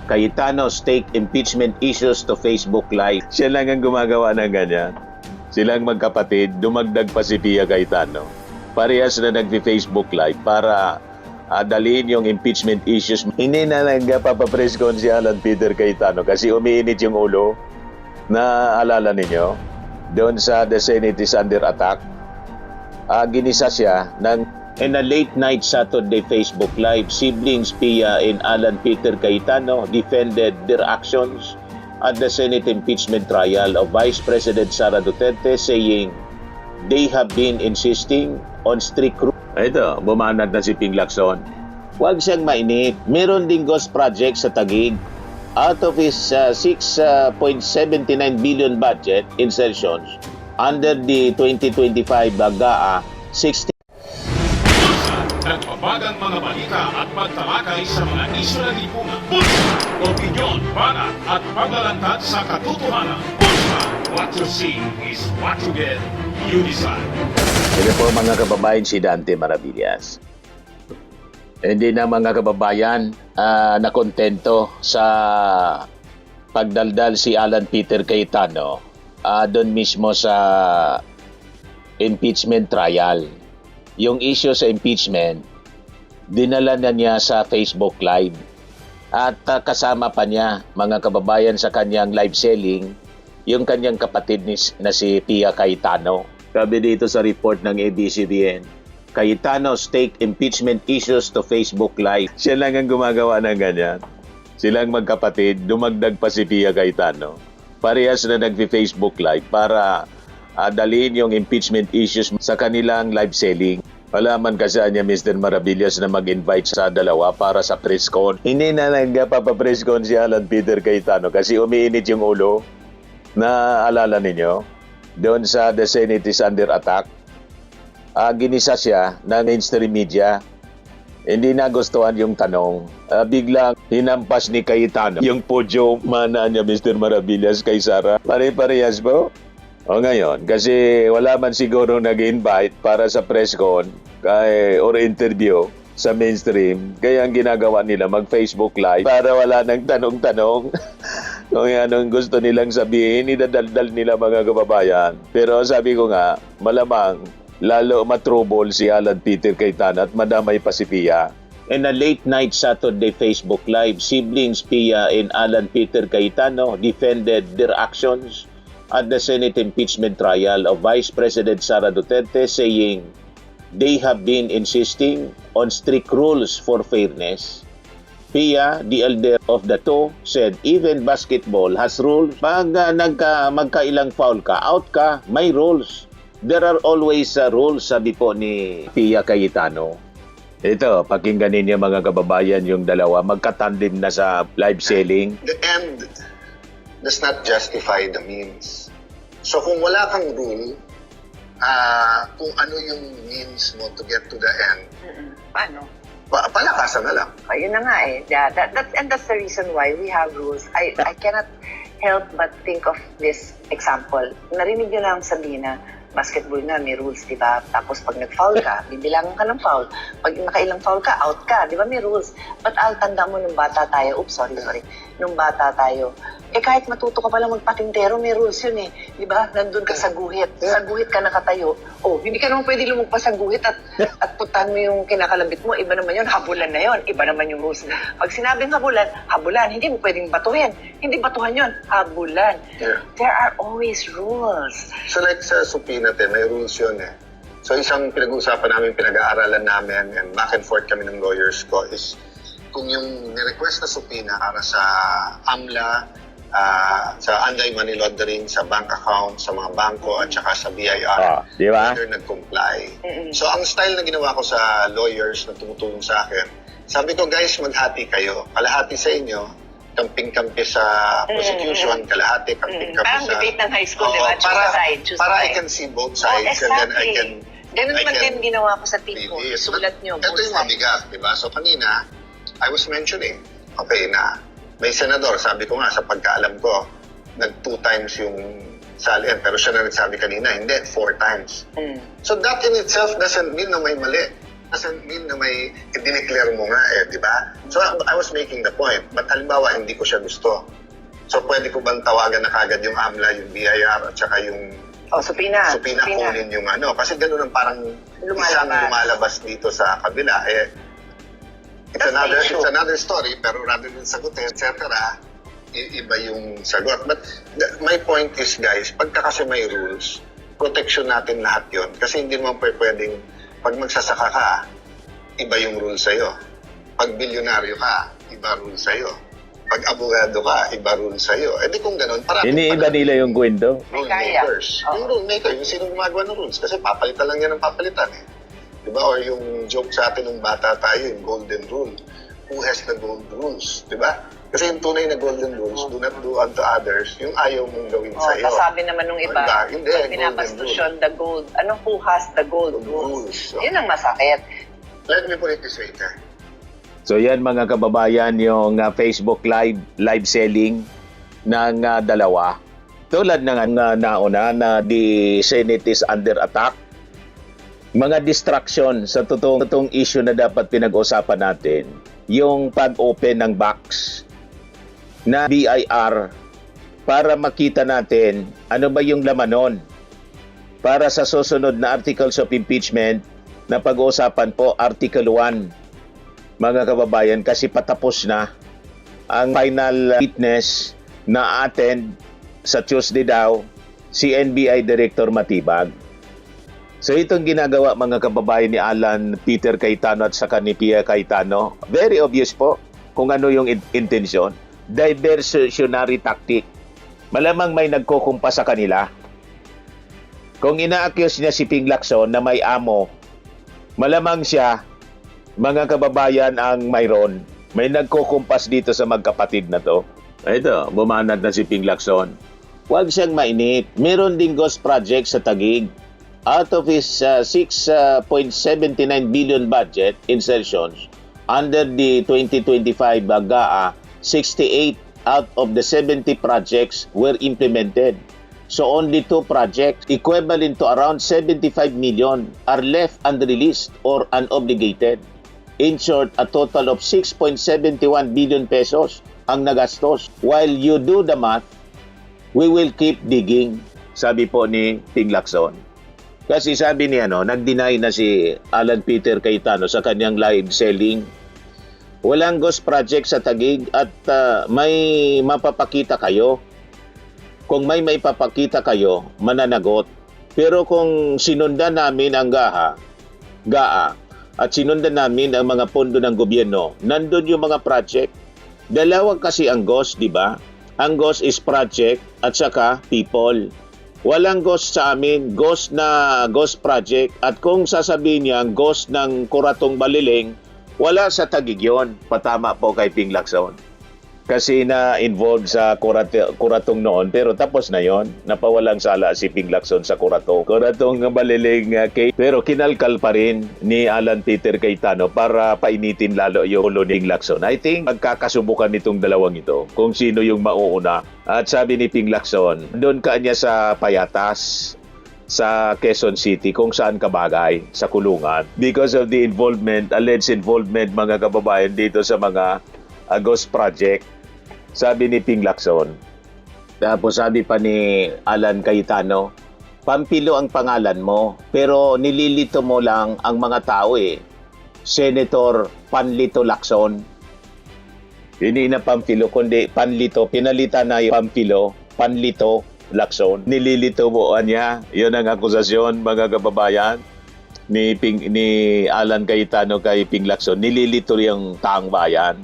Cayetano's take impeachment issues to Facebook Live. Siya lang ang gumagawa ng ganyan. Silang magkapatid, dumagdag pa si Pia Cayetano. Parehas na nag-Facebook Live para dalhin yung impeachment issues. Hindi na lang papapress con si Alan Peter Cayetano kasi umiinit yung ulo. Naalala ninyo? Doon sa The Senate is under attack. Ginisa siya ng in a late night Saturday Facebook Live, siblings Pia and Alan Peter Cayetano defended their actions at the Senate impeachment trial of Vice President Sara Duterte, saying they have been insisting on strict rules. Ito, bumanat na si Ping Lacson. Huwag siyang mainit. Meron ding ghost project sa Taguig. Out of his 6.79 billion budget insertions under the 2025 GAA, 60 nagbabagang mga balita at pagtalakay sa mga isyu ng lipunan. Bulsa! Opinyon, banat at paglalantad sa katotohanan. Bulsa! What you see is what you get. You decide. Ito po mga kababayan, si Dante Maravillas. Hindi na mga kababayan nakontento sa pagdaldal si Alan Peter Cayetano doon mismo sa impeachment trial. Yung issue sa impeachment, dinala na niya sa Facebook Live. At kasama pa niya, mga kababayan, sa kanyang live selling, yung kanyang kapatid na si Pia Cayetano. Sabi dito sa report ng ABCBN, Cayetano's take impeachment issues to Facebook Live. Siya lang ang gumagawa ng ganyan. Silang magkapatid, dumagdag pa si Pia Cayetano. Parehas na nag-Facebook Live para dalhin yung impeachment issues sa kanilang live selling. Wala man kasi niya Mr. Maravillas na mag-invite sa dalawa para sa press con. Hindi na lang papapress con si Alan Peter Cayetano kasi umiinit yung ulo. Naalala ninyo? Doon sa The Senate is under attack. Ginisa siya ng mainstream media. Hindi nagustuhan yung tanong. Biglang hinampas ni Cayetano yung podium mana niya Mr. Maravillas kay Sara. Pare-parehas po. O ngayon, kasi wala man siguro nag-invite para sa press con or interview sa mainstream, kaya ang ginagawa nila mag-Facebook Live para wala nang tanong-tanong. Kung anong gusto nilang sabihin, idadaldal nila mga kababayan. Pero sabi ko nga, malamang lalo matrubol si Alan Peter Cayetano at madamay pa si Pia. In a late night Saturday Facebook Live, siblings Pia and Alan Peter Cayetano defended their actions at the Senate impeachment trial of Vice President Sara Duterte, saying they have been insisting on strict rules for fairness. Pia, the elder of the two, said even basketball has rules. Pag magkailang foul ka, out ka, may rules. There are always rules, sabi po ni Pia Cayetano. Ito, pakinggan ninyo mga kababayan yung dalawa, magkatandim na sa live selling. The end does not justify the means. So kung wala kang rule, kung ano yung means mo to get to the end, paano? Palakasan na lang. Ayun na nga eh. Yeah, that's the reason why we have rules. I cannot help but think of this example. Narinig nyo lang sabihin na basketball na, may rules, di ba? Tapos pag nag-foul ka, bibilangan ka ng foul. Pag nakailang foul ka, out ka. Di ba may rules? But tanda mo nung bata tayo, sorry. Nung bata tayo, kahit matuto ka palang magpatintero, may rules yun eh. Di ba? Nandun ka sa guhit. Sa guhit ka nakatayo. Hindi ka naman pwede lumagpas sa guhit at puntahan mo yung kinakalabit mo. Iba naman yun, habulan na yun. Iba naman yung rules. Pag sinabing habulan, hindi mo pwedeng batuhin. Hindi batuhan yun, habulan. Yeah. There are always rules. So like sa supina, may rules yun eh. So isang pinag-uusapan namin, pinag-aaralan namin, and back and forth kami ng lawyers ko is kung yung ni-request na supina para sa AMLA, sa anti-money laundering, sa bank account, sa mga bangko at saka sa BIR, di ba? whether nag-comply. So ang style na ginawa ko sa lawyers na tumutulong sa akin, sabi ko guys, maghati kayo. Kalahati sa inyo, kamping-kampi sa prosecution, kalahati kamping-kampi Parang sa... debate ng high school, di ba? Choose Para side. I can see both sides and then I can... Ganun naman din ginawa ko sa team ko. Yes, Sulat nyo, ito both yung sides. mabigat, di ba? So kanina, I was mentioning, okay, na may senador, sabi ko nga, sa pagkaalam ko, nag 2 times yung salian, pero siya na nagsabi kanina, hindi, 4 times. So that in itself doesn't mean na may mali. doesn't mean na may dineclare mo nga di ba? So I was making the point. But halimbawa, hindi ko siya gusto. So pwede ko bang tawagan na kagad yung AMLA, yung BIR, at saka yung Supina. kunin yung ano. Kasi gano'n ang parang isang lumalabas dito sa kabila. It's another story, pero rather than sagutin, etc., iba yung sagot. But my point is, guys, pagka kasi may rules, protection natin lahat yon. Kasi hindi mo pwedeng, pag magsasaka ka, iba yung rules sa'yo. Pag bilyonaryo ka, iba rules sa'yo. Pag abogado ka, iba rules sa'yo. Di kung ganun, parang Iniiba nila yung kwento. rule makers. Yung rule maker, yung sino gumagawa ng rules. Kasi papalitan lang yan ng papalitan Diba? Or yung joke sa atin ng bata tayo, yung golden rule. Who has the gold rules? Diba? Kasi yung tunay na golden rules, do not do unto others, yung ayaw mong gawin sa'yo. Sabi naman nung iba, Diba? Hindi, pag binabastos yun, the gold. Who has the gold rules? So, Yun ang masakit. let me put it this way, sir. So yan mga kababayan, yung Facebook live selling ng dalawa. Tulad ng nauna na the Senate is under attack. Mga distraction sa totoong issue na dapat pinag-usapan natin, yung pag-open ng box na BIR para makita natin ano ba yung laman nun para sa susunod na articles of impeachment na pag-uusapan po Article 1. Mga kababayan, kasi patapos na ang final witness na attend sa Tuesday daw si NBI Director Matibag. So itong ginagawa mga kababayan ni Alan Peter Cayetano at saka ni Pia Cayetano, very obvious po kung ano yung intention. Diversionary tactic. Malamang may nagkukumpa sa kanila. Kung ina-accuse niya si Ping Lacson na may amo, malamang siya, mga kababayan, ang mayroon. May nagkukumpas dito sa magkapatid na to. Ito, bumanat na si Ping Lacson. Huwag siyang mainit. Meron ding ghost project sa Taguig. Out of his 6.79 billion budget insertions under the 2025 GAA, 68 out of the 70 projects were implemented. So only 2 projects equivalent to around 75 million are left unreleased or unobligated. In short, a total of 6.71 billion pesos ang nagastos. While you do the math, we will keep digging, sabi po ni Ping Lacson. Kasi sabi niya, nag-deny na si Alan Peter Cayetano sa kanyang live selling. Walang ghost project sa Taguig at may mapapakita kayo. Kung may maipapakita kayo, mananagot. Pero kung sinundan namin ang GAA, at sinundan namin ang mga pondo ng gobyerno, nandun yung mga project. Dalawa kasi ang ghost, di ba? Ang ghost is project at saka people. Walang ghost sa amin, ghost na ghost project. At kung sasabihin niya ghost ng Kuratong Baliling, wala sa Taguig yun. Patama po kay Ping Lacson. Kasi na-involved sa Kuratong noon, pero tapos na yon. Napawalang sala si Ping Lacson sa Kuratong. Kuratong Baliling case, pero kinalkal pa rin ni Alan Peter Cayetano para painitin lalo yung ulo ni Ping Lacson. I think magkakasubukan nitong dalawang ito kung sino yung mauuna. At sabi ni Ping Lacson, doon ka niya sa Payatas, sa Quezon City, kung saan kabagay, sa kulungan. Because of the alleged involvement mga kababayan dito sa mga ghost project. Sabi ni Ping Lacson. Tapos sabi pa ni Alan Cayetano, Pampilo ang pangalan mo, pero nililito mo lang ang mga tao Senator Panlito Lacson. Hindi na Pampilo, kundi Panlito. Pinalitan na yung Pampilo, Panlito Lacson. Nililito mo niya. Yun ang akusasyon, mga kababayan, ni Alan Cayetano kay Ping Lacson. Nililito yung taang bayan.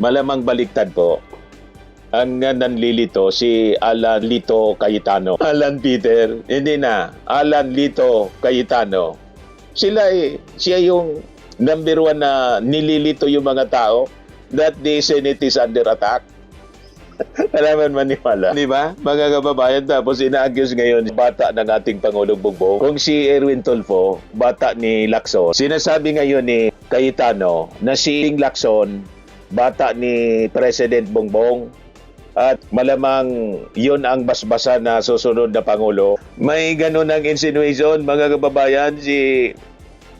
Malamang baliktad po. Ang nanlilito si Alan Lito Cayetano. Alan Peter, hindi na. Alan Lito Cayetano. Siya yung number 1 na nililito yung mga tao that the Senate is under attack. Alaman maniwala. Di ba? Mga kababayan, tapos ina-accuse ngayon bata ng ating Pangulong Bongbong. Kung si Erwin Tulfo, bata ni Lacson, sinasabi ngayon ni Cayetano na si Ping Lacson, bata ni President Bongbong. At malamang yun ang basbasa na susunod na Pangulo. May ganun ang insinuation, mga kababayan, si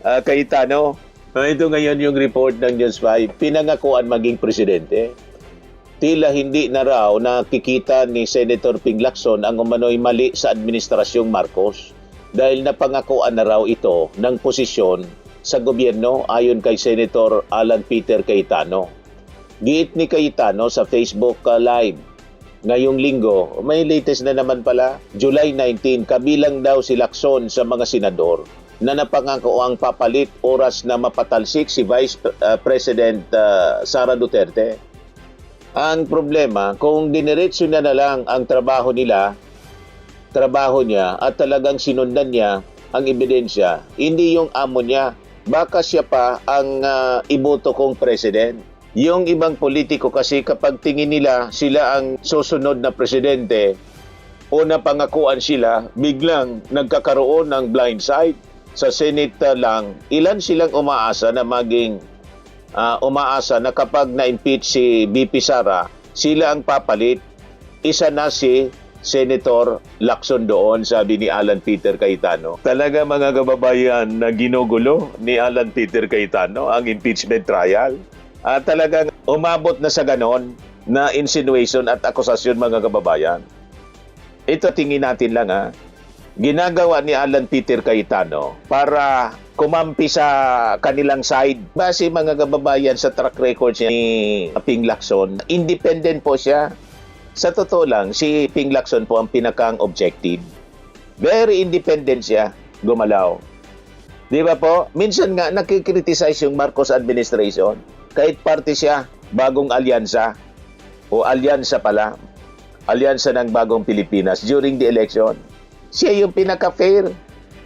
Cayetano. Ito ngayon yung report ng News 5, pinangakuan maging presidente. Tila hindi na raw nakikita ni Senator Ping Lacson ang umano'y mali sa administrasyong Marcos dahil napangakuan na raw ito ng posisyon sa gobyerno ayon kay Senator Alan Peter Cayetano. Giit ni Cayetano sa Facebook Live ngayong linggo, may latest na naman pala, July 19, kabilang daw si Lacson sa mga senador na napangako ang papalit oras na mapatalsik si Vice President Sara Duterte. Ang problema, kung diniretso na lang ang trabaho niya at talagang sinundan niya ang ebidensya, hindi yung amo niya, baka siya pa ang iboto kong president. Yung ibang politiko kasi kapag tingin nila sila ang susunod na presidente o napangakuan sila, biglang nagkakaroon ng blind side. Sa Senate lang, ilan silang umaasa na umaasa na kapag na-impeach si BP Sara, sila ang papalit. Isa na si Senator Lacson doon, sabi ni Alan Peter Cayetano. Talaga mga kababayan na ginugulo ni Alan Peter Cayetano ang impeachment trial. Talagang umabot na sa ganon na insinuation at akusasyon mga kababayan. Ito tingin natin lang ginagawa ni Alan Peter Cayetano para kumampi sa kanilang side. Base mga kababayan sa track record niya ni Ping Lacson, independent po siya. Sa totoo lang, si Ping Lacson po ang pinakang objective. Very independent siya, gumalaw. Di ba po? Minsan nga nakikriticize yung Marcos administration. Kahit party siya, bagong alyansa o alyansa pala, alyansa ng bagong Pilipinas during the election. Siya yung pinaka-fair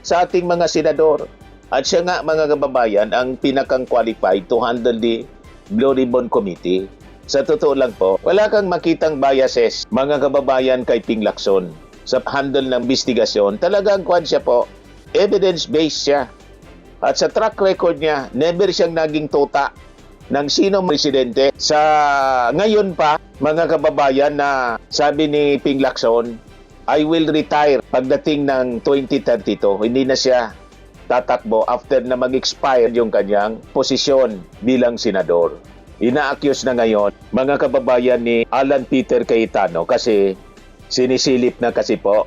sa ating mga senador. At siya nga mga kababayan ang pinakang qualified to handle the Blue Ribbon Committee. Sa totoo lang po, wala kang makitang biases mga kababayan kay Ping Lacson sa handle ng investigasyon. Talagang kwan siya po, evidence-based siya. At sa track record niya, never siyang naging tuta ng sino presidente. Sa ngayon pa, mga kababayan na sabi ni Ping Lacson, I will retire pagdating ng 2032. Hindi na siya tatakbo after na mag-expire yung kanyang posisyon bilang senador. Ina-accuse na ngayon mga kababayan ni Alan Peter Cayetano kasi sinisilip na kasi po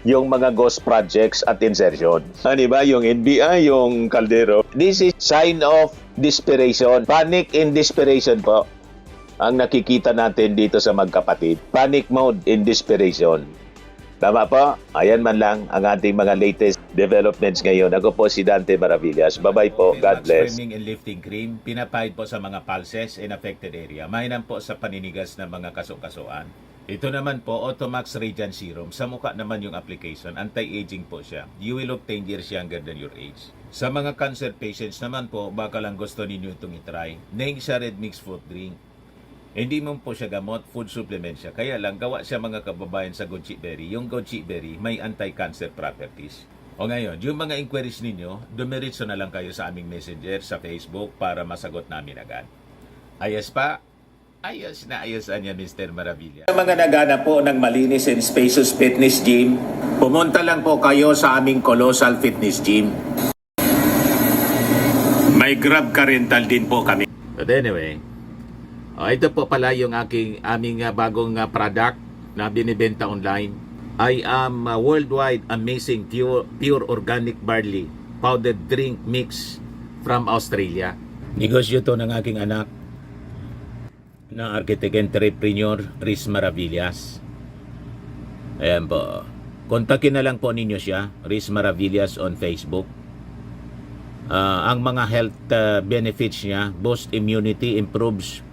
yung mga ghost projects at insertion. Ano ba? Yung NBI, yung Caldero. This is sign of desperation. Panic in desperation po ang nakikita natin dito sa magkapatid. Panic mode in desperation. Tama po? Ayan man lang ang ating mga latest developments ngayon. Ako po si Dante Maravillas. Bye-bye po. God bless. Swimming and lifting cream, pinapahid po sa mga pulses in affected area. Mainam po sa paninigas ng mga kaso-kasuan. Ito naman po, Automax Radiant Serum. Sa mukha naman yung application. Anti-aging po siya. You will look 10 years younger than your age. Sa mga cancer patients naman po, baka lang gusto ninyo itong itry. Neng siya red mixed fruit drink. Hindi mo po siya gamot, food supplement siya. Kaya lang, gawa siya mga kababayan sa goji berry. Yung goji berry may anti-cancer properties. O ngayon, yung mga inquiries ninyo, dumiritso na lang kayo sa aming messenger sa Facebook para masagot namin agad. Ayos pa? Ayos na ayos niya, Mr. Maravilla. Sa mga naghanap po ng malinis and spacious fitness gym, pumunta lang po kayo sa aming Colossal Fitness Gym. May Grab car rental din po kami. But anyway, ito po pala yung aming bagong product na binibenta online. I am worldwide amazing pure organic barley powdered drink mix from Australia. Negosyo to ng aking anak na architect entrepreneur Riz Maravillas. Ayan po. Kontakin na lang po ninyo siya, Riz Maravillas on Facebook. Ang mga health benefits niya, boost immunity, improves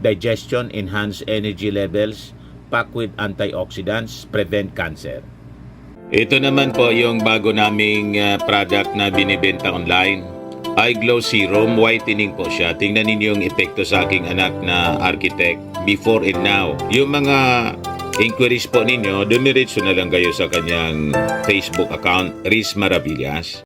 digestion, enhance energy levels, pack with antioxidants, prevent cancer. Ito naman po yung bago naming product na binibenta online. Eye Glow Serum, whitening po siya. Tingnan ninyo yung epekto sa aking anak na architect before and now. Yung mga inquiries po ninyo, dumiretso na lang kayo sa kanyang Facebook account, Riz Maravillas.